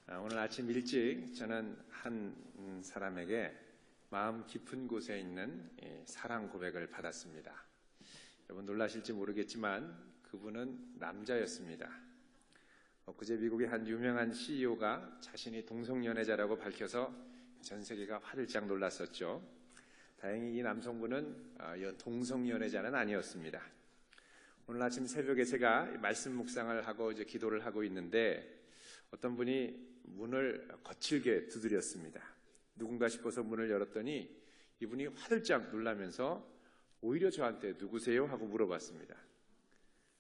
오늘 아침 일찍 저는 한 사람에게 마음 깊은 곳에 있는 사랑 고백을 받았습니다. 여러분 놀라실지 모르겠지만 그분은 남자였습니다. 엊그제 미국의 한 유명한 CEO가 자신이 동성연애자라고 밝혀서 전 세계가 화들짝 놀랐었죠. 다행히 이 남성분은 동성연애자는 아니었습니다. 오늘 아침 새벽에 제가 말씀 묵상을 하고 이제 기도를 하고 있는데 어떤 분이 문을 거칠게 두드렸습니다. 누군가 싶어서 문을 열었더니 이분이 화들짝 놀라면서 오히려 저한테 누구세요? 하고 물어봤습니다.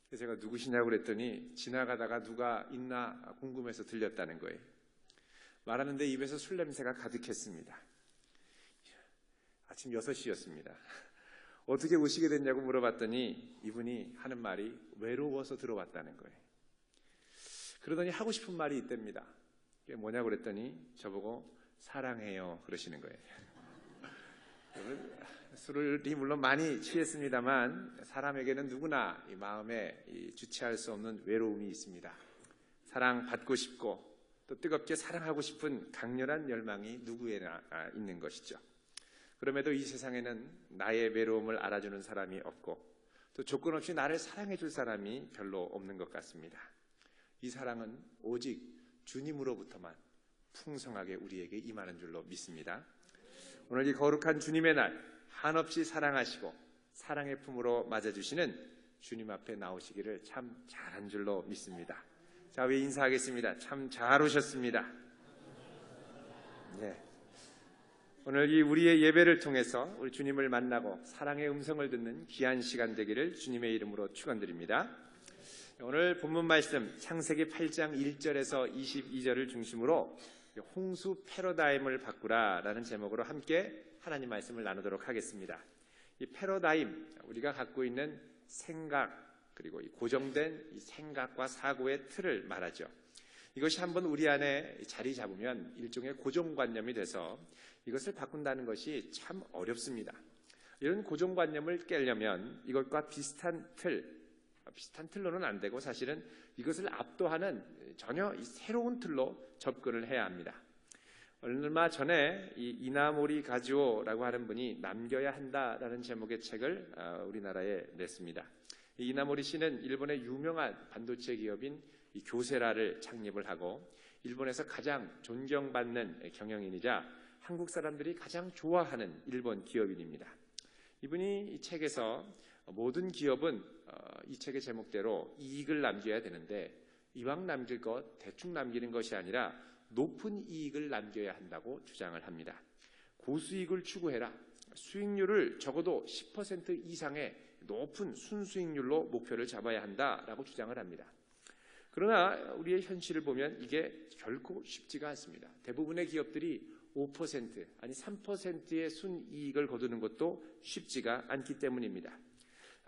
그래서 제가 누구시냐고 그랬더니 지나가다가 누가 있나 궁금해서 들렸다는 거예요. 말하는데 입에서 술 냄새가 가득했습니다. 아침 6시였습니다. 어떻게 오시게 됐냐고 물어봤더니 이분이 하는 말이 외로워서 들어왔다는 거예요. 그러더니 하고 싶은 말이 있답니다. 그게 뭐냐고 그랬더니 저보고 사랑해요 그러시는 거예요. 술이 물론 많이 취했습니다만 사람에게는 누구나 이 마음에 주체할 수 없는 외로움이 있습니다. 사랑받고 싶고 또 뜨겁게 사랑하고 싶은 강렬한 열망이 누구에나 있는 것이죠. 그럼에도 이 세상에는 나의 외로움을 알아주는 사람이 없고 또 조건 없이 나를 사랑해 줄 사람이 별로 없는 것 같습니다. 이 사랑은 오직 주님으로부터만 풍성하게 우리에게 임하는 줄로 믿습니다. 오늘 이 거룩한 주님의 날 한없이 사랑하시고 사랑의 품으로 맞아주시는 주님 앞에 나오시기를 참 잘한 줄로 믿습니다. 자, 왜 인사하겠습니다. 참 잘 오셨습니다. 네. 오늘 이 우리의 예배를 통해서 우리 주님을 만나고 사랑의 음성을 듣는 귀한 시간 되기를 주님의 이름으로 축원드립니다. 오늘 본문 말씀 창세기 8장 1절에서 22절을 중심으로 홍수 패러다임을 바꾸라라는 제목으로 함께 하나님 말씀을 나누도록 하겠습니다. 이 패러다임, 우리가 갖고 있는 생각 그리고 이 고정된 이 생각과 사고의 틀을 말하죠. 이것이 한번 우리 안에 자리 잡으면 일종의 고정관념이 돼서 이것을 바꾼다는 것이 참 어렵습니다. 이런 고정관념을 깨려면 이것과 비슷한 틀로는 안 되고 사실은 이것을 압도하는 전혀 새로운 틀로 접근을 해야 합니다. 얼마 전에 이 이나모리 가즈오라고 하는 분이 남겨야 한다라는 제목의 책을 우리나라에 냈습니다. 이 이나모리 씨는 일본의 유명한 반도체 기업인 이 교세라를 창립을 하고 일본에서 가장 존경받는 경영인이자 한국 사람들이 가장 좋아하는 일본 기업인입니다. 이분이 이 책에서 모든 기업은 이 책의 제목대로 이익을 남겨야 되는데 이왕 남길 것 대충 남기는 것이 아니라 높은 이익을 남겨야 한다고 주장을 합니다. 고수익을 추구해라. 수익률을 적어도 10% 이상의 높은 순수익률로 목표를 잡아야 한다라고 주장을 합니다. 그러나 우리의 현실을 보면 이게 결코 쉽지가 않습니다. 대부분의 기업들이 5% 아니 3%의 순이익을 거두는 것도 쉽지가 않기 때문입니다.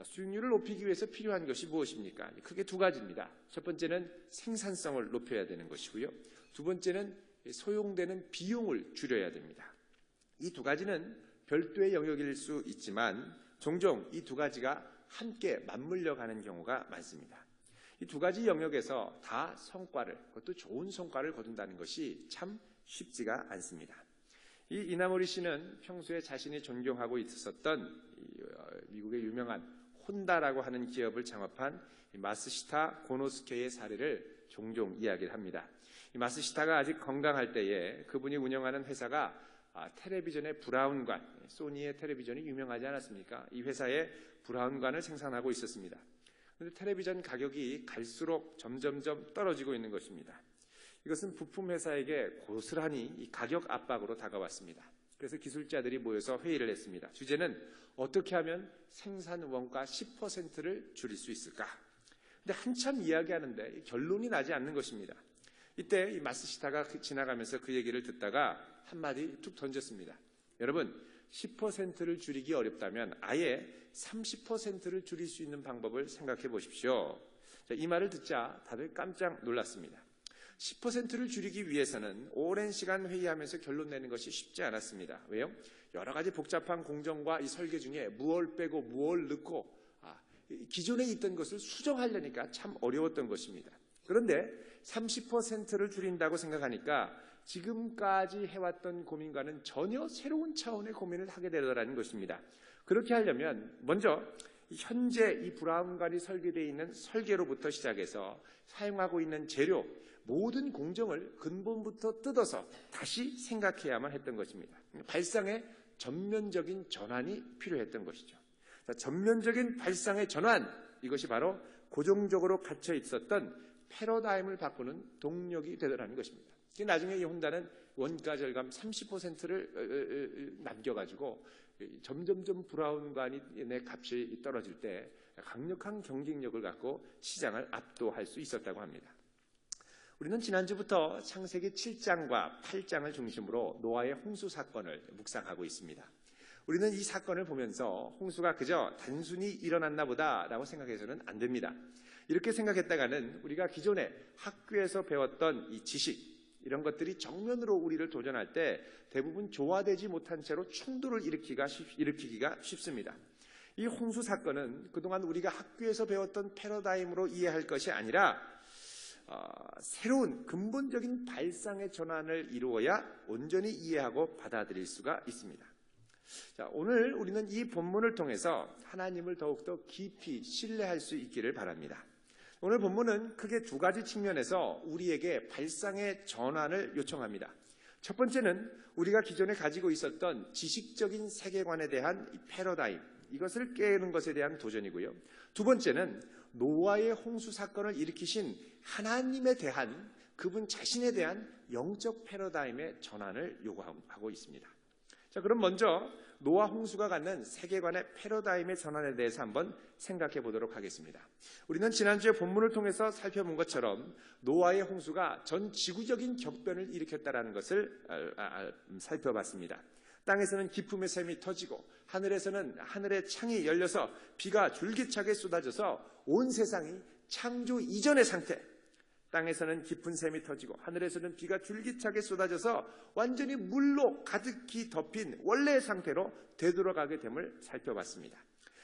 수익률을 높이기 위해서 필요한 것이 무엇입니까? 크게 두 가지입니다. 첫 번째는 생산성을 높여야 되는 것이고요. 두 번째는 소요되는 비용을 줄여야 됩니다. 이 두 가지는 별도의 영역일 수 있지만 종종 이 두 가지가 함께 맞물려 가는 경우가 많습니다. 이 두 가지 영역에서 다 성과를, 그것도 좋은 성과를 거둔다는 것이 참 쉽지가 않습니다. 이 이나모리 씨는 평소에 자신이 존경하고 있었던 미국의 유명한 혼다라고 하는 기업을 창업한 마스시타 고노스케의 사례를 종종 이야기를 합니다. 이 마스시타가 아직 건강할 때에 그분이 운영하는 회사가 텔레비전의 브라운관, 소니의 텔레비전이 유명하지 않았습니까? 이 회사의 브라운관을 생산하고 있었습니다. 그런데 텔레비전 가격이 갈수록 점점점 떨어지고 있는 것입니다. 이것은 부품 회사에게 고스란히 이 가격 압박으로 다가왔습니다. 그래서 기술자들이 모여서 회의를 했습니다. 주제는 어떻게 하면 생산 원가 10%를 줄일 수 있을까? 근데 한참 이야기하는데 결론이 나지 않는 것입니다. 이때 이 마스시타가 지나가면서 그 얘기를 듣다가 한마디 툭 던졌습니다. 여러분, 10%를 줄이기 어렵다면 아예 30%를 줄일 수 있는 방법을 생각해 보십시오. 이 말을 듣자 다들 깜짝 놀랐습니다. 10%를 줄이기 위해서는 오랜 시간 회의하면서 결론 내는 것이 쉽지 않았습니다. 왜요? 여러 가지 복잡한 공정과 이 설계 중에 무엇을 빼고 무엇을 넣고 기존에 있던 것을 수정하려니까 참 어려웠던 것입니다. 그런데 30%를 줄인다고 생각하니까 지금까지 해왔던 고민과는 전혀 새로운 차원의 고민을 하게 되더라는 것입니다. 그렇게 하려면 먼저 현재 이 브라운관이 설계되어 있는 설계로부터 시작해서 사용하고 있는 재료, 모든 공정을 근본부터 뜯어서 다시 생각해야만 했던 것입니다. 발상의 전면적인 전환이 필요했던 것이죠. 전면적인 발상의 전환, 이것이 바로 고정적으로 갇혀 있었던 패러다임을 바꾸는 동력이 되더라는 것입니다. 나중에 이 혼다는 원가 절감 30%를 남겨가지고 점점점 브라운관의 값이 떨어질 때 강력한 경쟁력을 갖고 시장을 압도할 수 있었다고 합니다. 우리는 지난주부터 창세기 7장과 8장을 중심으로 노아의 홍수 사건을 묵상하고 있습니다. 우리는 이 사건을 보면서 홍수가 그저 단순히 일어났나 보다라고 생각해서는 안 됩니다. 이렇게 생각했다가는 우리가 기존에 학교에서 배웠던 이 지식, 이런 것들이 정면으로 우리를 도전할 때 대부분 조화되지 못한 채로 충돌을 일으키기가 쉽습니다. 이 홍수 사건은 그동안 우리가 학교에서 배웠던 패러다임으로 이해할 것이 아니라 새로운 근본적인 발상의 전환을 이루어야 온전히 이해하고 받아들일 수가 있습니다. 자, 오늘 우리는 이 본문을 통해서 하나님을 더욱더 깊이 신뢰할 수 있기를 바랍니다. 오늘 본문은 크게 두 가지 측면에서 우리에게 발상의 전환을 요청합니다. 첫 번째는 우리가 기존에 가지고 있었던 지식적인 세계관에 대한 이 패러다임, 이것을 깨는 것에 대한 도전이고요. 두 번째는 노아의 홍수 사건을 일으키신 하나님에 대한, 그분 자신에 대한 영적 패러다임의 전환을 요구하고 있습니다. 자, 그럼 먼저 노아 홍수가 갖는 세계관의 패러다임의 전환에 대해서 한번 생각해 보도록 하겠습니다. 우리는 지난주에 본문을 통해서 살펴본 것처럼 노아의 홍수가 전 지구적인 격변을 일으켰다는 것을 살펴봤습니다. 땅에서는 기품의 샘이 터지고 하늘에서는 하늘의 창이 열려서 비가 줄기차게 쏟아져서 온 세상이 창조 이전의 상태, 땅에서는 깊은 샘이 터지고 하늘에서는 비가 줄기차게 쏟아져서 완전히 물로 가득히 덮인 원래의 상태로 되돌아가게 됨을 살펴봤습니다.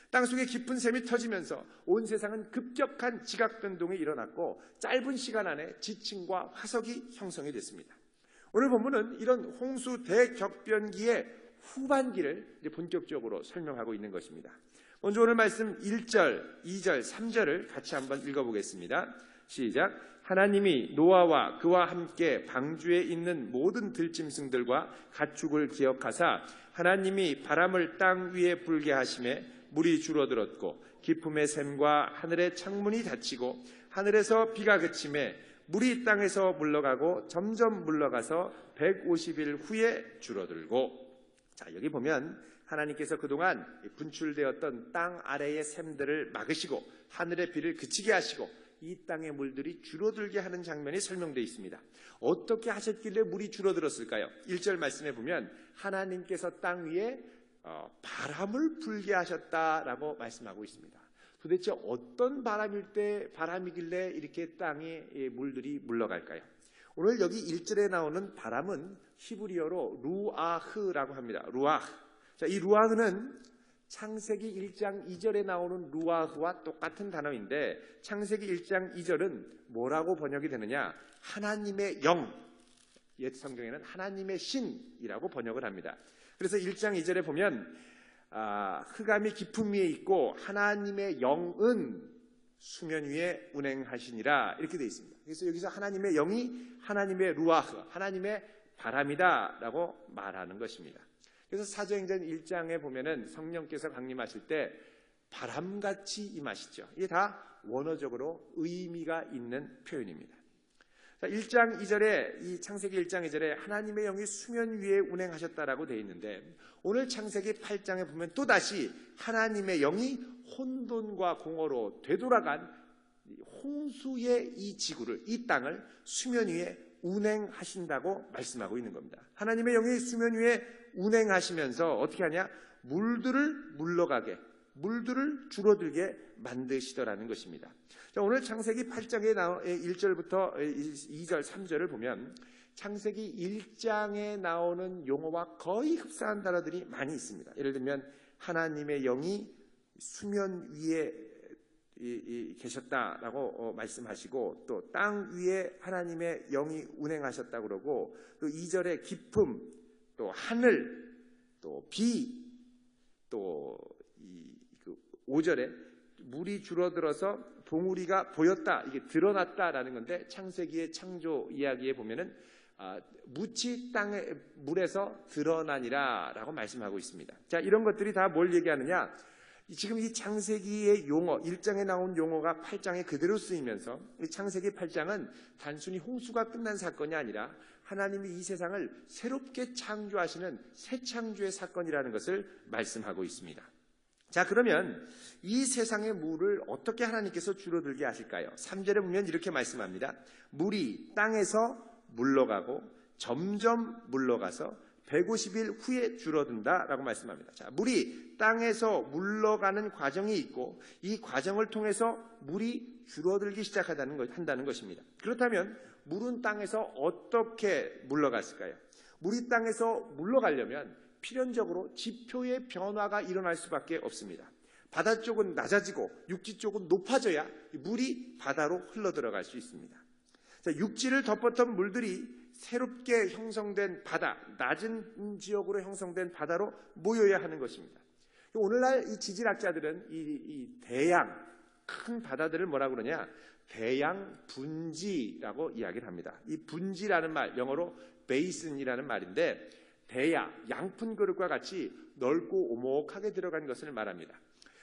땅속에 깊은 샘이 터지면서 온 세상은 급격한 지각 변동이 일어났고 짧은 시간 안에 지층과 화석이 형성이 됐습니다. 오늘 본문은 이런 홍수 대격변기의 후반기를 이제 본격적으로 설명하고 있는 것입니다. 먼저 오늘 말씀 1절, 2절, 3절을 같이 한번 읽어보겠습니다. 시작. 하나님이 노아와 그와 함께 방주에 있는 모든 들짐승들과 가축을 기억하사 하나님이 바람을 땅 위에 불게 하심에 물이 줄어들었고 기품의 샘과 하늘의 창문이 닫히고 하늘에서 비가 그침에 물이 땅에서 물러가고 점점 물러가서 150일 후에 줄어들고. 자, 여기 보면 하나님께서 그동안 분출되었던 땅 아래의 샘들을 막으시고 하늘의 비를 그치게 하시고 이 땅의 물들이 줄어들게 하는 장면이 설명되어 있습니다. 어떻게 하셨길래 물이 줄어들었을까요? 1절 말씀해 보면 하나님께서 땅 위에 바람을 불게 하셨다라고 말씀하고 있습니다. 도대체 어떤 바람이길래 이렇게 땅에 물들이 물러갈까요? 오늘 여기 1절에 나오는 바람은 히브리어로 루아흐라고 합니다. 루아흐. 자, 이 루아흐는 창세기 1장 2절에 나오는 루아흐와 똑같은 단어인데 창세기 1장 2절은 뭐라고 번역이 되느냐? 하나님의 영, 옛 성경에는 하나님의 신이라고 번역을 합니다. 그래서 1장 2절에 보면 흑암이 깊음 위에 있고 하나님의 영은 수면 위에 운행하시니라 이렇게 되어 있습니다. 그래서 여기서 하나님의 영이 하나님의 루아흐, 하나님의 바람이다라고 말하는 것입니다. 그래서 사도행전 1장에 보면은 성령께서 강림하실 때 바람같이 임하시죠. 이게 다 원어적으로 의미가 있는 표현입니다. 1장 2절에 이 창세기 1장 2절에 하나님의 영이 수면 위에 운행하셨다라고 되어 있는데 오늘 창세기 8장에 보면 또다시 하나님의 영이 혼돈과 공허로 되돌아간 홍수의 이 지구를, 이 땅을 수면 위에 운행하신다고 말씀하고 있는 겁니다. 하나님의 영이 수면 위에 운행하시면서 어떻게 하냐? 물들을 물러가게, 물들을 줄어들게 만드시더라는 것입니다. 자, 오늘 창세기 8장에 1절부터 2절, 3절을 보면 창세기 1장에 나오는 용어와 거의 흡사한 단어들이 많이 있습니다. 예를 들면 하나님의 영이 수면 위에 계셨다라고 말씀하시고, 또 땅 위에 하나님의 영이 운행하셨다고 그러고, 또 2절에 기품, 또 하늘, 또 비, 또 5절에 물이 줄어들어서 봉우리가 보였다, 이게 드러났다라는 건데, 창세기의 창조 이야기에 보면은 묻이 땅의 물에서 드러나니라라고 말씀하고 있습니다. 자, 이런 것들이 다 뭘 얘기하느냐? 지금 이 창세기의 용어, 1장에 나온 용어가 8장에 그대로 쓰이면서 이 창세기 8장은 단순히 홍수가 끝난 사건이 아니라 하나님이 이 세상을 새롭게 창조하시는 새 창조의 사건이라는 것을 말씀하고 있습니다. 자, 그러면 이 세상의 물을 어떻게 하나님께서 줄어들게 하실까요? 3절에 보면 이렇게 말씀합니다. 물이 땅에서 물러가고 점점 물러가서 150일 후에 줄어든다라고 말씀합니다. 자, 물이 땅에서 물러가는 과정이 있고, 이 과정을 통해서 물이 줄어들기 한다는 것입니다. 그렇다면 물은 땅에서 어떻게 물러갔을까요? 물이 땅에서 물러가려면 필연적으로 지표의 변화가 일어날 수밖에 없습니다. 바다 쪽은 낮아지고 육지 쪽은 높아져야 물이 바다로 흘러들어갈 수 있습니다. 자, 육지를 덮었던 물들이 새롭게 형성된 바다, 낮은 지역으로 형성된 바다로 모여야 하는 것입니다. 오늘날 이 지질학자들은 이 대양, 큰 바다들을 뭐라고 그러냐? 대양 분지라고 이야기를 합니다. 이 분지라는 말, 영어로 베이슨이라는 말인데, 대야, 양푼 그릇과 같이 넓고 오목하게 들어간 것을 말합니다.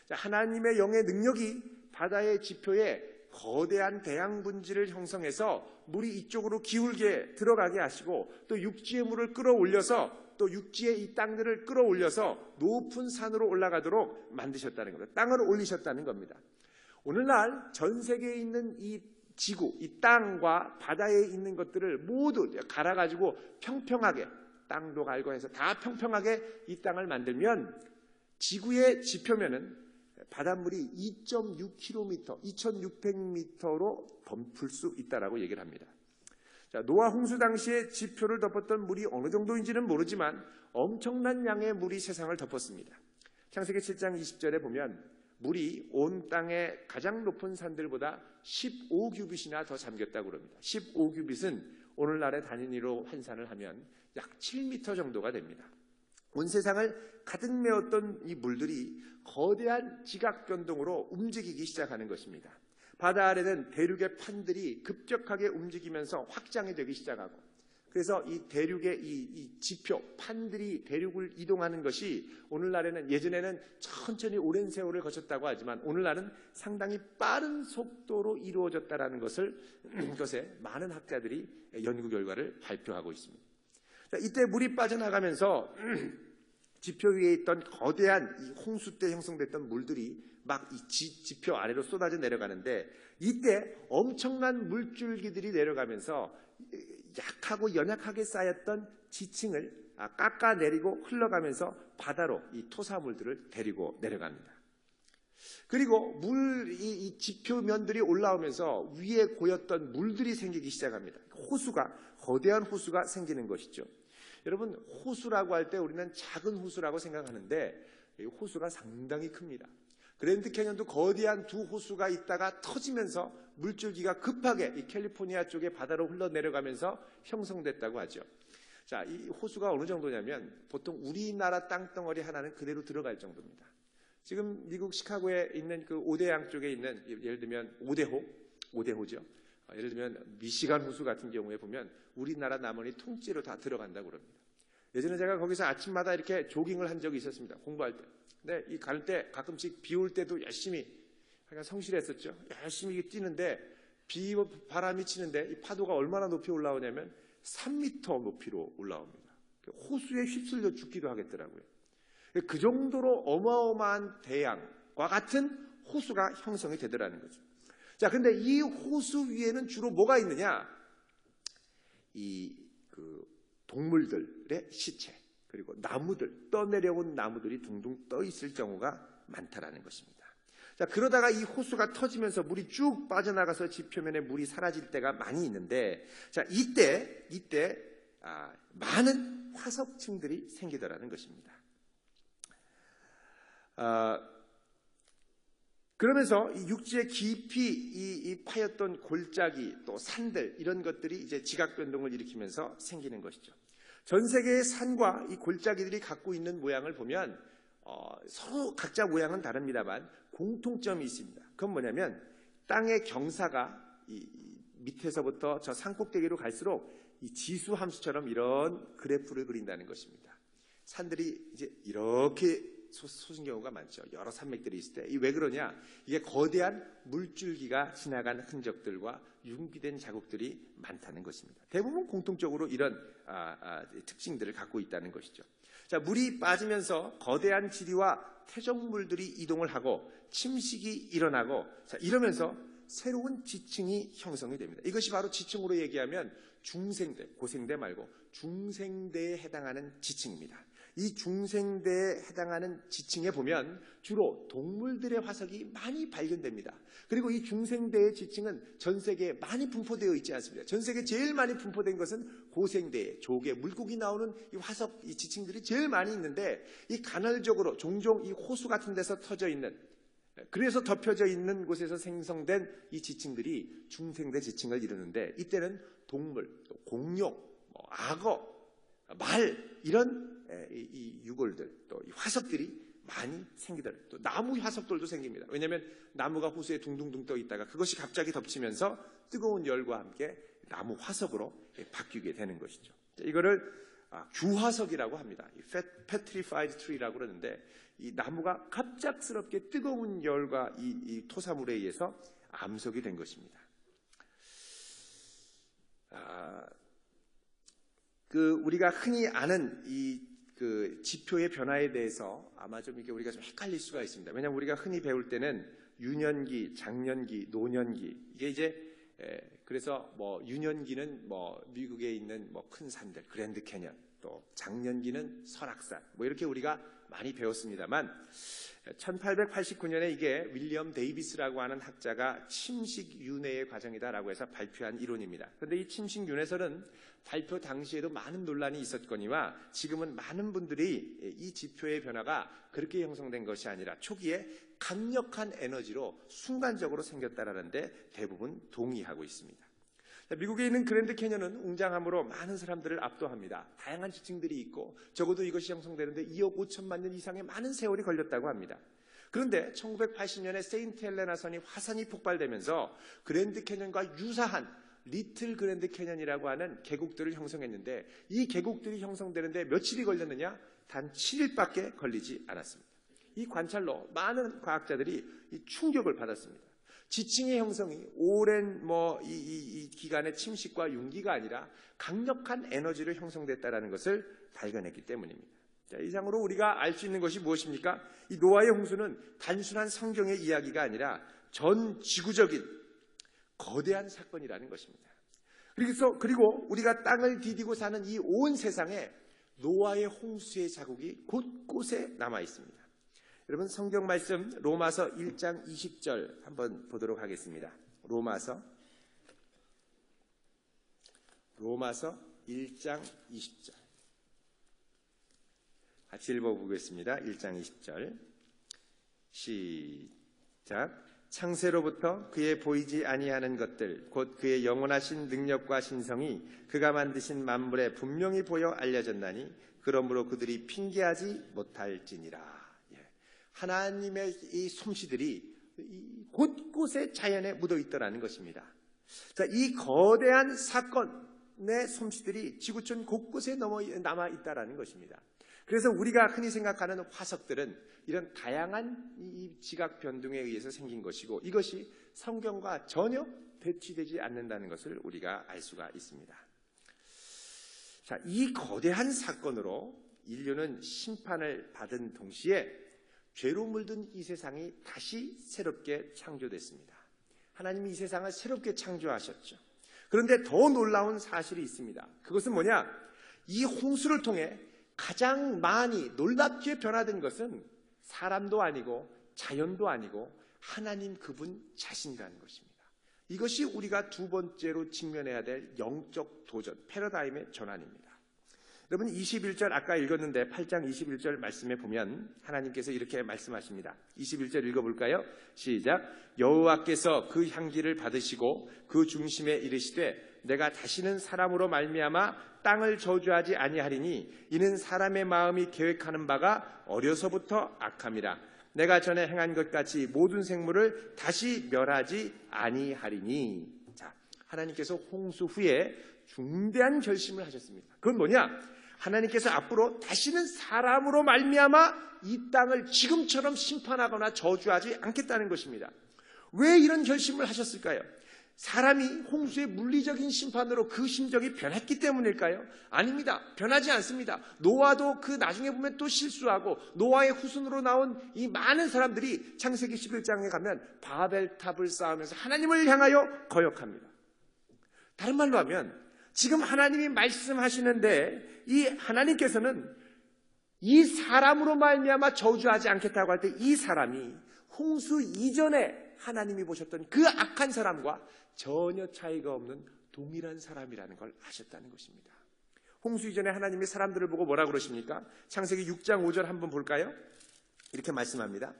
자, 하나님의 영의 능력이 바다의 지표에 거대한 대양 분지를 형성해서 물이 이쪽으로 기울게 들어가게 하시고, 또 육지의 물을 끌어올려서, 또 육지의 이 땅들을 끌어올려서 높은 산으로 올라가도록 만드셨다는 겁니다. 땅을 올리셨다는 겁니다. 오늘날 전 세계에 있는 이 지구, 이 땅과 바다에 있는 것들을 모두 갈아가지고 평평하게, 땅도 갈고 해서 다 평평하게 이 땅을 만들면 지구의 지표면은 바닷물이 2.6km, 2,600m로 덤플 수 있다라고 얘기를 합니다. 자, 노아 홍수 당시에 지표를 덮었던 물이 어느 정도인지는 모르지만 엄청난 양의 물이 세상을 덮었습니다. 창세기 7장 20절에 보면 물이 온 땅의 가장 높은 산들보다 15규빗이나 더 잠겼다고 합니다. 15규빗은 오늘날의 단위로 환산을 하면 약 7m 정도가 됩니다. 온 세상을 가득 메웠던 이 물들이 거대한 지각변동으로 움직이기 시작하는 것입니다. 바다 아래는 대륙의 판들이 급격하게 움직이면서 확장이 되기 시작하고, 그래서 이 대륙의 이 지표, 판들이 대륙을 이동하는 것이 오늘날에는, 예전에는 천천히 오랜 세월을 거쳤다고 하지만 오늘날은 상당히 빠른 속도로 이루어졌다는 것에 많은 학자들이 연구 결과를 발표하고 있습니다. 자, 이때 물이 빠져나가면서 지표 위에 있던 거대한 이 홍수 때 형성됐던 물들이 막 이 지표 아래로 쏟아져 내려가는데, 이때 엄청난 물줄기들이 내려가면서 약하고 연약하게 쌓였던 지층을 깎아내리고 흘러가면서 바다로 이 토사물들을 데리고 내려갑니다. 그리고 이 지표면들이 올라오면서 위에 고였던 물들이 생기기 시작합니다. 거대한 호수가 생기는 것이죠. 여러분, 호수라고 할 때 우리는 작은 호수라고 생각하는데 이 호수가 상당히 큽니다. 그랜드 캐년도 거대한 두 호수가 있다가 터지면서 물줄기가 급하게 이 캘리포니아 쪽의 바다로 흘러내려가면서 형성됐다고 하죠. 자, 이 호수가 어느 정도냐면 보통 우리나라 땅덩어리 하나는 그대로 들어갈 정도입니다. 지금 미국 시카고에 있는 그 오대양 쪽에 있는, 예를 들면 오대호죠. 예를 들면 미시간 호수 같은 경우에 보면 우리나라 남원이 통째로 다 들어간다고 그럽니다. 예전에 제가 거기서 아침마다 이렇게 조깅을 한 적이 있었습니다. 공부할 때. 근데 이 갈 때 가끔씩 비 올 때도 열심히, 약간 성실했었죠. 열심히 뛰는데 바람이 치는데 이 파도가 얼마나 높이 올라오냐면 3m 높이로 올라옵니다. 호수에 휩쓸려 죽기도 하겠더라고요. 그 정도로 어마어마한 대양과 같은 호수가 형성이 되더라는 거죠. 자, 근데 이 호수 위에는 주로 뭐가 있느냐? 동물들의 시체, 그리고 떠내려온 나무들이 둥둥 떠 있을 경우가 많다라는 것입니다. 자, 그러다가 이 호수가 터지면서 물이 쭉 빠져나가서 지표면에 물이 사라질 때가 많이 있는데, 자, 이때 많은 화석층들이 생기더라는 것입니다. 그러면서 이 육지에 깊이 이 파였던 골짜기 또 산들 이런 것들이 이제 지각 변동을 일으키면서 생기는 것이죠. 전 세계의 산과 이 골짜기들이 갖고 있는 모양을 보면 서로 각자 모양은 다릅니다만 공통점이 있습니다. 그건 뭐냐면 땅의 경사가 이 밑에서부터 저 산꼭대기로 갈수록 이 지수 함수처럼 이런 그래프를 그린다는 것입니다. 산들이 이제 이렇게 솟은 경우가 많죠. 여러 산맥들이 있을 때. 왜 그러냐? 이게 거대한 물줄기가 지나간 흔적들과 융기된 자국들이 많다는 것입니다. 대부분 공통적으로 이런 특징들을 갖고 있다는 것이죠. 자, 물이 빠지면서 거대한 지리와 퇴적물들이 이동을 하고 침식이 일어나고, 자, 이러면서 새로운 지층이 형성이 됩니다. 이것이 바로 지층으로 얘기하면 중생대, 고생대 말고 중생대에 해당하는 지층입니다. 이 중생대에 해당하는 지층에 보면 주로 동물들의 화석이 많이 발견됩니다. 그리고 이 중생대의 지층은 전 세계에 많이 분포되어 있지 않습니다. 전 세계에 제일 많이 분포된 것은 고생대, 조개, 물고기 나오는 이 화석, 이 지층들이 제일 많이 있는데, 이 간헐적으로 종종 이 호수 같은 데서 터져 있는, 그래서 덮여져 있는 곳에서 생성된 이 지층들이 중생대 지층을 이루는데, 이때는 동물, 또 공룡, 악어, 말 이런 이 유골들, 또 이 화석들이 많이 생기더라고요. 또 나무 화석들도 생깁니다. 왜냐하면 나무가 호수에 둥둥둥 떠 있다가 그것이 갑자기 덮치면서 뜨거운 열과 함께 나무 화석으로 바뀌게 되는 것이죠. 이거를 규화석이라고 합니다. petrified tree라고 그러는데, 이 나무가 갑작스럽게 뜨거운 열과 이 토사물에 의해서 암석이 된 것입니다. 우리가 흔히 아는 그 지표의 변화에 대해서 아마 좀 이렇게 우리가 좀 헷갈릴 수가 있습니다. 왜냐하면 우리가 흔히 배울 때는 유년기, 장년기, 노년기, 이게 이제 그래서 유년기는 미국에 있는 큰 산들, 그랜드 캐년, 또 장년기는 설악산, 이렇게 우리가 많이 배웠습니다만, 1889년에 이게 윌리엄 데이비스라고 하는 학자가 침식윤회의 과정이다라고 해서 발표한 이론입니다. 그런데 이 침식윤회설은 발표 당시에도 많은 논란이 있었거니와 지금은 많은 분들이 이 지표의 변화가 그렇게 형성된 것이 아니라 초기에 강력한 에너지로 순간적으로 생겼다라는데 대부분 동의하고 있습니다. 미국에 있는 그랜드 캐년은 웅장함으로 많은 사람들을 압도합니다. 다양한 지층들이 있고 적어도 이것이 형성되는데 2억 5천만 년 이상의 많은 세월이 걸렸다고 합니다. 그런데 1980년에 세인트 헬레나 선이 화산이 폭발되면서 그랜드 캐년과 유사한 리틀 그랜드 캐년이라고 하는 계곡들을 형성했는데, 이 계곡들이 형성되는데 며칠이 걸렸느냐? 단 7일밖에 걸리지 않았습니다. 이 관찰로 많은 과학자들이 이 충격을 받았습니다. 지층의 형성이 오랜 이 기간의 침식과 융기가 아니라 강력한 에너지로 형성됐다는 것을 발견했기 때문입니다. 자, 이상으로 우리가 알 수 있는 것이 무엇입니까? 이 노아의 홍수는 단순한 성경의 이야기가 아니라 전 지구적인 거대한 사건이라는 것입니다. 그리고 우리가 땅을 디디고 사는 이 온 세상에 노아의 홍수의 자국이 곳곳에 남아 있습니다. 여러분, 성경 말씀 로마서 1장 20절 한번 보도록 하겠습니다. 로마서 1장 20절 같이 읽어보겠습니다. 1장 20절 시작. 창세로부터 그의 보이지 아니하는 것들 곧 그의 영원하신 능력과 신성이 그가 만드신 만물에 분명히 보여 알려졌나니 그러므로 그들이 핑계하지 못할지니라. 하나님의 이 솜씨들이 곳곳에 자연에 묻어 있더라는 것입니다. 자, 이 거대한 사건의 솜씨들이 지구촌 곳곳에 남아 있다라는 것입니다. 그래서 우리가 흔히 생각하는 화석들은 이런 다양한 이 지각 변동에 의해서 생긴 것이고, 이것이 성경과 전혀 배치되지 않는다는 것을 우리가 알 수가 있습니다. 자, 이 거대한 사건으로 인류는 심판을 받은 동시에 죄로 물든 이 세상이 다시 새롭게 창조됐습니다. 하나님이 이 세상을 새롭게 창조하셨죠. 그런데 더 놀라운 사실이 있습니다. 그것은 뭐냐? 이 홍수를 통해 가장 많이 놀랍게 변화된 것은 사람도 아니고 자연도 아니고 하나님 그분 자신이라는 것입니다. 이것이 우리가 두 번째로 직면해야 될 영적 도전, 패러다임의 전환입니다. 여러분 21절 아까 읽었는데 8장 21절 말씀에 보면 하나님께서 이렇게 말씀하십니다. 21절 읽어볼까요? 시작. 여호와께서 그 향기를 받으시고 그 중심에 이르시되 내가 다시는 사람으로 말미암아 땅을 저주하지 아니하리니 이는 사람의 마음이 계획하는 바가 어려서부터 악함이라. 내가 전에 행한 것 같이 모든 생물을 다시 멸하지 아니하리니. 자, 하나님께서 홍수 후에 중대한 결심을 하셨습니다. 그건 뭐냐? 하나님께서 앞으로 다시는 사람으로 말미암아 이 땅을 지금처럼 심판하거나 저주하지 않겠다는 것입니다. 왜 이런 결심을 하셨을까요? 사람이 홍수의 물리적인 심판으로 그 심정이 변했기 때문일까요? 아닙니다. 변하지 않습니다. 노아도 그 나중에 보면 또 실수하고 노아의 후손으로 나온 이 많은 사람들이 창세기 11장에 가면 바벨탑을 쌓으면서 하나님을 향하여 거역합니다. 다른 말로 하면 지금 하나님이 말씀하시는데 이 하나님께서는 이 사람으로 말미암아 저주하지 않겠다고 할 때 이 사람이 홍수 이전에 하나님이 보셨던 그 악한 사람과 전혀 차이가 없는 동일한 사람이라는 걸 아셨다는 것입니다. 홍수 이전에 하나님이 사람들을 보고 뭐라고 그러십니까? 창세기 6장 5절 한번 볼까요? 이렇게 말씀합니다.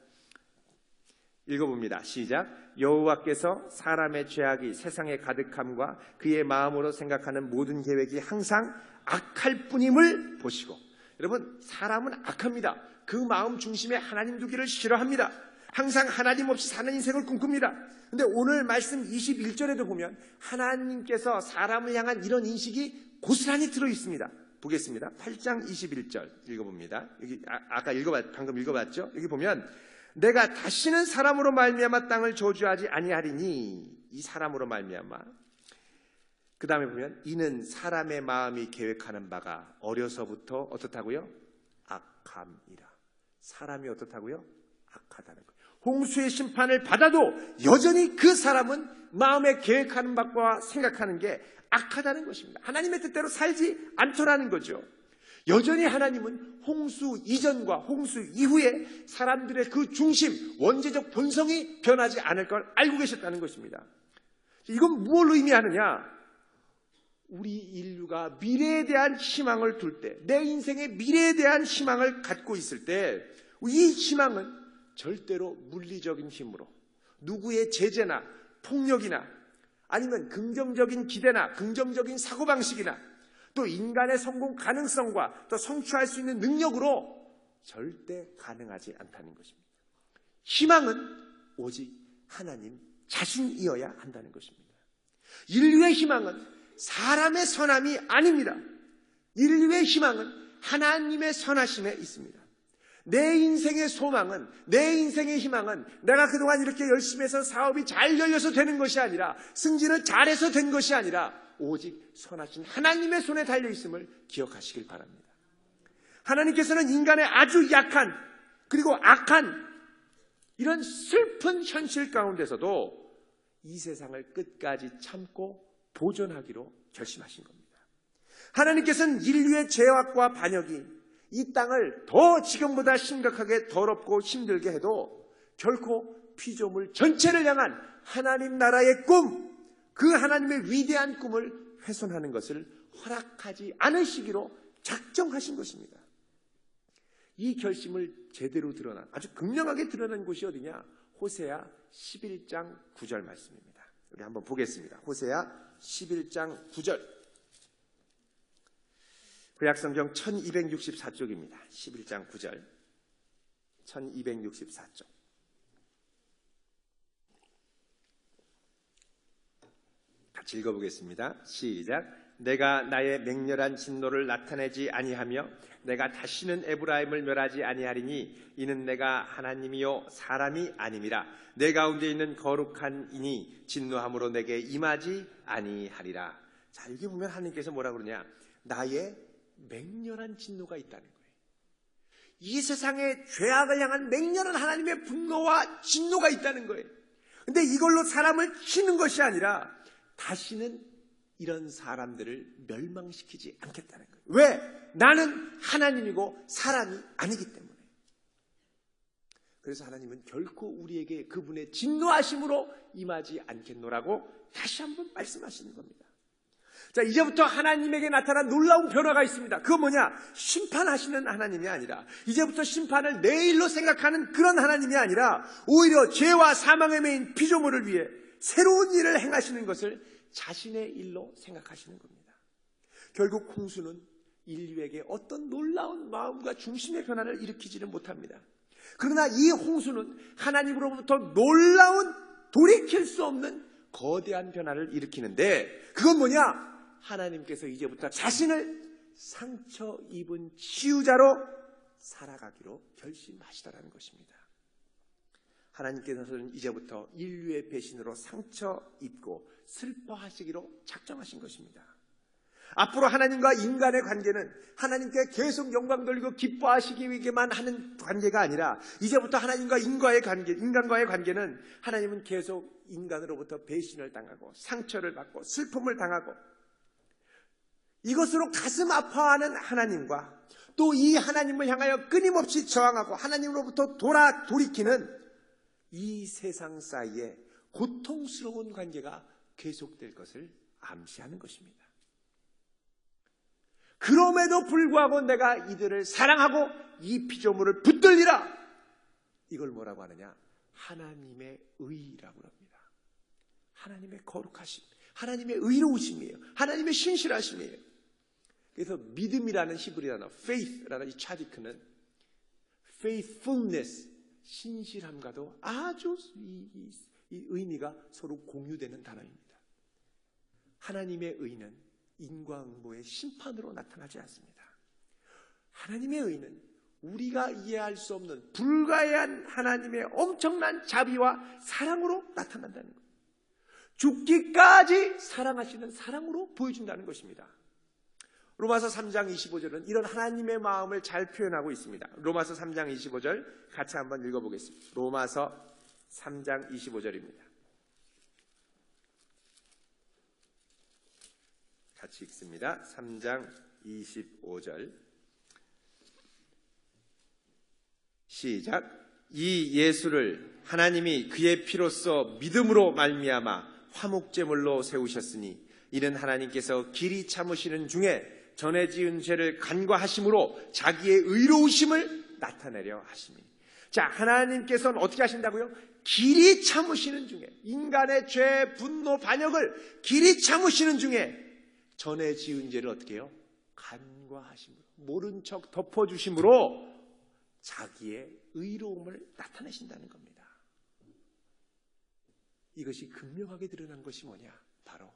읽어봅니다. 시작. 여호와께서 사람의 죄악이 세상에 가득함과 그의 마음으로 생각하는 모든 계획이 항상 악할 뿐임을 보시고. 여러분, 사람은 악합니다. 그 마음 중심에 하나님 두기를 싫어합니다. 항상 하나님 없이 사는 인생을 꿈꿉니다. 근데 오늘 말씀 21절에도 보면 하나님께서 사람을 향한 이런 인식이 고스란히 들어있습니다. 보겠습니다. 8장 21절 읽어봅니다. 여기 방금 읽어봤죠? 여기 보면 내가 다시는 사람으로 말미암아 땅을 저주하지 아니하리니. 이 사람으로 말미암아. 그 다음에 보면 이는 사람의 마음이 계획하는 바가 어려서부터 어떻다고요? 악함이라. 사람이 어떻다고요? 악하다는 거예요. 홍수의 심판을 받아도 여전히 그 사람은 마음에 계획하는 바와 생각하는 게 악하다는 것입니다. 하나님의 뜻대로 살지 않더라는 거죠. 여전히 하나님은 홍수 이전과 홍수 이후에 사람들의 그 중심, 원죄적 본성이 변하지 않을 걸 알고 계셨다는 것입니다. 이건 무엇을 의미하느냐? 우리 인류가 미래에 대한 희망을 둘 때, 내 인생의 미래에 대한 희망을 갖고 있을 때, 이 희망은 절대로 물리적인 힘으로, 누구의 제재나 폭력이나 아니면 긍정적인 기대나 긍정적인 사고방식이나 또 인간의 성공 가능성과 또 성취할 수 있는 능력으로 절대 가능하지 않다는 것입니다. 희망은 오직 하나님 자신이어야 한다는 것입니다. 인류의 희망은 사람의 선함이 아닙니다. 인류의 희망은 하나님의 선하심에 있습니다. 내 인생의 소망은, 내 인생의 희망은 내가 그동안 이렇게 열심히 해서 사업이 잘 열려서 되는 것이 아니라, 승진을 잘해서 된 것이 아니라 오직 선하신 하나님의 손에 달려있음을 기억하시길 바랍니다. 하나님께서는 인간의 아주 약한 그리고 악한 이런 슬픈 현실 가운데서도 이 세상을 끝까지 참고 보존하기로 결심하신 겁니다. 하나님께서는 인류의 죄악과 반역이 이 땅을 더 지금보다 심각하게 더럽고 힘들게 해도 결코 피조물 전체를 향한 하나님 나라의 꿈, 그 하나님의 위대한 꿈을 훼손하는 것을 허락하지 않으시기로 작정하신 것입니다. 이 결심을 제대로 드러난, 아주 극명하게 드러난 곳이 어디냐? 호세아 11장 9절 말씀입니다. 우리 한번 보겠습니다. 호세아 11장 9절. 구약성경 1264쪽입니다. 11장 9절. 1264쪽. 같이 읽어보겠습니다. 시작. 내가 나의 맹렬한 진노를 나타내지 아니하며 내가 다시는 에브라임을 멸하지 아니하리니 이는 내가 하나님이요 사람이 아님이라. 내 가운데 있는 거룩한 이니 진노함으로 내게 임하지 아니하리라. 자, 여기 보면 하나님께서 뭐라 그러냐? 나의 맹렬한 진노가 있다는 거예요. 이 세상의 죄악을 향한 맹렬한 하나님의 분노와 진노가 있다는 거예요. 근데 이걸로 사람을 치는 것이 아니라 다시는 이런 사람들을 멸망시키지 않겠다는 거예요. 왜? 나는 하나님이고 사람이 아니기 때문에. 그래서 하나님은 결코 우리에게 그분의 진노하심으로 임하지 않겠노라고 다시 한번 말씀하시는 겁니다. 자, 이제부터 하나님에게 나타난 놀라운 변화가 있습니다. 그건 뭐냐? 심판하시는 하나님이 아니라, 이제부터 심판을 내일로 생각하는 그런 하나님이 아니라, 오히려 죄와 사망에 매인 피조물을 위해 새로운 일을 행하시는 것을 자신의 일로 생각하시는 겁니다. 결국 홍수는 인류에게 어떤 놀라운 마음과 중심의 변화를 일으키지는 못합니다. 그러나 이 홍수는 하나님으로부터 놀라운, 돌이킬 수 없는 거대한 변화를 일으키는데, 그건 뭐냐? 하나님께서 이제부터 자신을 상처 입은 치유자로 살아가기로 결심하시다라는 것입니다. 하나님께서는 이제부터 인류의 배신으로 상처 입고 슬퍼하시기로 작정하신 것입니다. 앞으로 하나님과 인간의 관계는 하나님께 계속 영광 돌리고 기뻐하시기만 하는 관계가 아니라, 이제부터 하나님과 인간과의 관계는 하나님은 계속 인간으로부터 배신을 당하고 상처를 받고 슬픔을 당하고, 이것으로 가슴 아파하는 하나님과 또 이 하나님을 향하여 끊임없이 저항하고 하나님으로부터 돌이키는 이 세상 사이에 고통스러운 관계가 계속될 것을 암시하는 것입니다. 그럼에도 불구하고 내가 이들을 사랑하고 이 피조물을 붙들리라. 이걸 뭐라고 하느냐? 하나님의 의라고 합니다. 하나님의 거룩하심, 하나님의 의로우심이에요. 하나님의 신실하심이에요. 그래서 믿음이라는 히브리 단어, faith라는 이 차디크는 faithfulness, 신실함과도 아주 이 의미가 서로 공유되는 단어입니다. 하나님의 의는 인과응보의 심판으로 나타나지 않습니다. 하나님의 의는 우리가 이해할 수 없는 불가해한 하나님의 엄청난 자비와 사랑으로 나타난다는 것. 죽기까지 사랑하시는 사랑으로 보여준다는 것입니다. 로마서 3장 25절은 이런 하나님의 마음을 잘 표현하고 있습니다. 로마서 3장 25절 같이 한번 읽어보겠습니다. 로마서 3장 25절입니다. 같이 읽습니다. 3장 25절 시작. 이 예수를 하나님이 그의 피로써 믿음으로 말미암아 화목제물로 세우셨으니 이는 하나님께서 길이 참으시는 중에 전에 지은 죄를 간과하심으로 자기의 의로우심을 나타내려 하심이니. 자, 하나님께서는 어떻게 하신다고요? 길이 참으시는 중에, 인간의 죄, 분노, 반역을 길이 참으시는 중에 전에 지은 죄를 어떻게 해요? 간과하심으로, 모른 척 덮어주심으로 자기의 의로움을 나타내신다는 겁니다. 이것이 극명하게 드러난 것이 뭐냐? 바로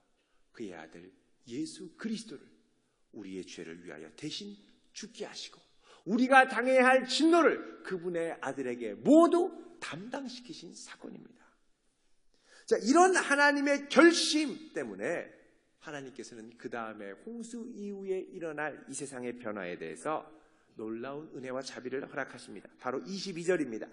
그의 아들 예수 그리스도를 우리의 죄를 위하여 대신 죽게 하시고 우리가 당해야 할 진노를 그분의 아들에게 모두 담당시키신 사건입니다. 자, 이런 하나님의 결심 때문에 하나님께서는 그 다음에 홍수 이후에 일어날 이 세상의 변화에 대해서 놀라운 은혜와 자비를 허락하십니다. 바로 22절입니다.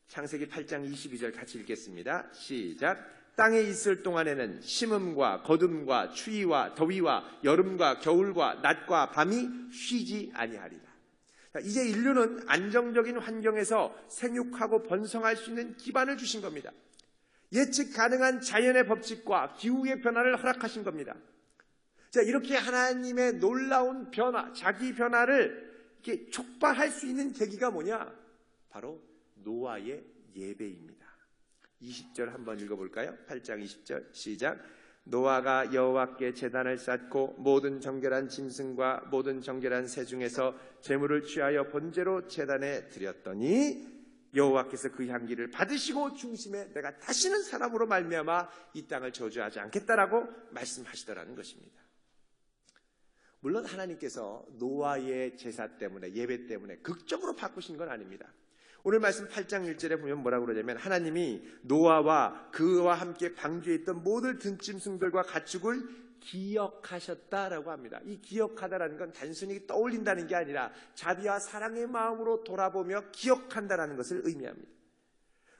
창세기 8장 22절 같이 읽겠습니다. 시작. 땅에 있을 동안에는 심음과 거둠과 추위와 더위와 여름과 겨울과 낮과 밤이 쉬지 아니하리라. 이제 인류는 안정적인 환경에서 생육하고 번성할 수 있는 기반을 주신 겁니다. 예측 가능한 자연의 법칙과 기후의 변화를 허락하신 겁니다. 자, 이렇게 하나님의 놀라운 변화, 자기 변화를 이렇게 촉발할 수 있는 계기가 뭐냐? 바로 노아의 예배입니다. 20절 한번 읽어볼까요? 8장 20절 시작. 노아가 여호와께 제단을 쌓고 모든 정결한 짐승과 모든 정결한 새 중에서 제물을 취하여 번제로 제단에 드렸더니 여호와께서 그 향기를 받으시고 중심에 내가 다시는 사람으로 말미암아 이 땅을 저주하지 않겠다라고 말씀하시더라는 것입니다. 물론 하나님께서 노아의 제사 때문에, 예배 때문에 극적으로 바꾸신 건 아닙니다. 오늘 말씀 8장 1절에 보면 뭐라고 그러냐면 하나님이 노아와 그와 함께 방주에 있던 모든 들짐승들과 가축을 기억하셨다라고 합니다. 이 기억하다라는 건 단순히 떠올린다는 게 아니라 자비와 사랑의 마음으로 돌아보며 기억한다라는 것을 의미합니다.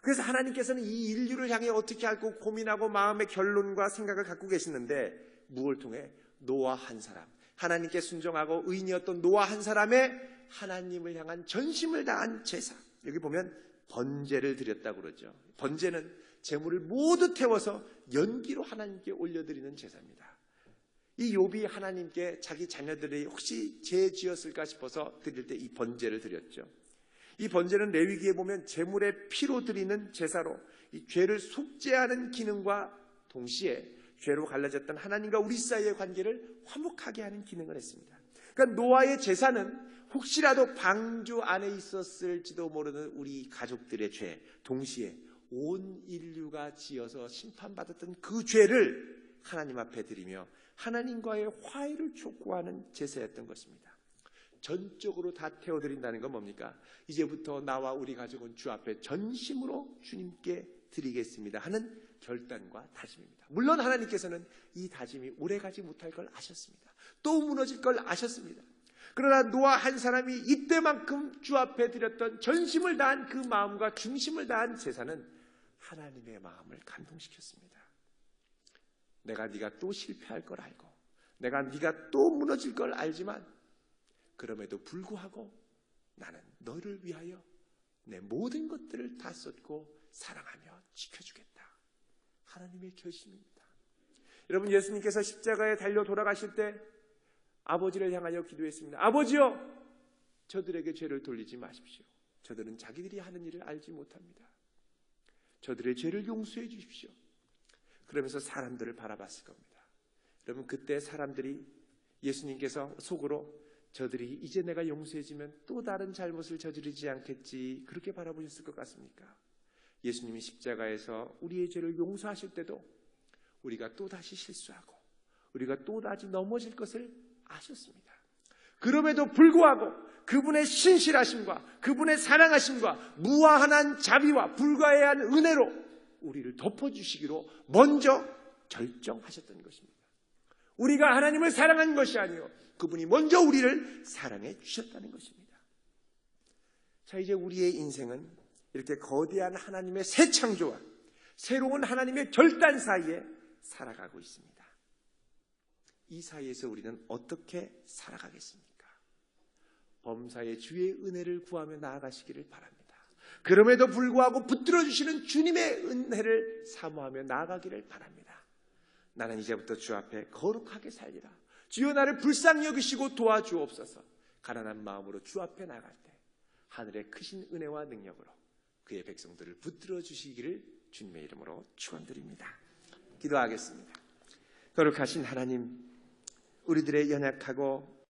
그래서 하나님께서는 이 인류를 향해 어떻게 할고 고민하고 마음의 결론과 생각을 갖고 계시는데 무엇을 통해? 노아 한 사람, 하나님께 순종하고 의인이었던 노아 한 사람의 하나님을 향한 전심을 다한 제사. 여기 보면 번제를 드렸다고 그러죠. 번제는 제물을 모두 태워서 연기로 하나님께 올려드리는 제사입니다. 이 욥이 하나님께 자기 자녀들이 혹시 죄 지었을까 싶어서 드릴 때 이 번제를 드렸죠. 이 번제는 레위기에 보면 제물의 피로 드리는 제사로 이 죄를 속죄하는 기능과 동시에 죄로 갈라졌던 하나님과 우리 사이의 관계를 화목하게 하는 기능을 했습니다. 그러니까 노아의 제사는 혹시라도 방주 안에 있었을지도 모르는 우리 가족들의 죄, 동시에 온 인류가 지어서 심판받았던 그 죄를 하나님 앞에 드리며 하나님과의 화해를 촉구하는 제사였던 것입니다. 전적으로 다 태워드린다는 건 뭡니까? 이제부터 나와 우리 가족은 주 앞에 전심으로 주님께 드리겠습니다 하는 결단과 다짐입니다. 물론 하나님께서는 이 다짐이 오래가지 못할 걸 아셨습니다. 또 무너질 걸 아셨습니다. 그러나 노아 한 사람이 이때만큼 주 앞에 드렸던 전심을 다한 그 마음과 중심을 다한 제사는 하나님의 마음을 감동시켰습니다. 내가 네가 또 실패할 걸 알고 내가 네가 또 무너질 걸 알지만 그럼에도 불구하고 나는 너를 위하여 내 모든 것들을 다 쏟고 사랑하며 지켜주겠다. 하나님의 결심입니다. 여러분, 예수님께서 십자가에 달려 돌아가실 때 아버지를 향하여 기도했습니다. 아버지여, 저들에게 죄를 돌리지 마십시오. 저들은 자기들이 하는 일을 알지 못합니다. 저들의 죄를 용서해 주십시오. 그러면서 사람들을 바라봤을 겁니다. 여러분, 그때 사람들이 예수님께서 속으로 저들이 이제 내가 용서해주면 또 다른 잘못을 저지르지 않겠지, 그렇게 바라보셨을 것 같습니까? 예수님이 십자가에서 우리의 죄를 용서하실 때도 우리가 또다시 실수하고 우리가 또다시 넘어질 것을 아셨습니다. 그럼에도 불구하고 그분의 신실하심과 그분의 사랑하심과 무한한 자비와 불가해한 은혜로 우리를 덮어주시기로 먼저 결정하셨던 것입니다. 우리가 하나님을 사랑한 것이 아니요 그분이 먼저 우리를 사랑해 주셨다는 것입니다. 자, 이제 우리의 인생은 이렇게 거대한 하나님의 새 창조와 새로운 하나님의 결단 사이에 살아가고 있습니다. 이 사이에서 우리는 어떻게 살아가겠습니까? 범사의 주의 은혜를 구하며 나아가시기를 바랍니다. 그럼에도 불구하고 붙들어 주시는 주님의 은혜를 사모하며 나아가기를 바랍니다. 나는 이제부터 주 앞에 거룩하게 살리라. 주여 나를 불쌍히 여기시고 도와주옵소서. 가난한 마음으로 주 앞에 나갈 때 하늘의 크신 은혜와 능력으로 그의 백성들을 붙들어 주시기를 주님의 이름으로 축원드립니다. 기도하겠습니다. 거룩하신 하나님, 우리들의 연약하고